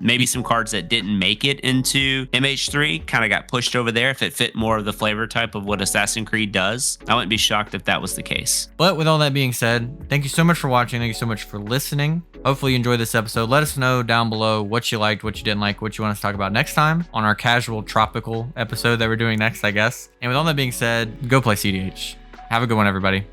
maybe some cards that didn't make it into MH3 kind of got pushed over there if it fit more of the flavor type of what Assassin's Creed does. I wouldn't be shocked if that was the case. But with all that being said, thank you so much for watching. Thank you so much for listening. Hopefully you enjoyed this episode. Let us know down below what you liked, what you didn't like, what you want us to talk about next time on our casual tropical episode that we're doing next, I guess. And with all that being said, go play cEDH. Have a good one, everybody.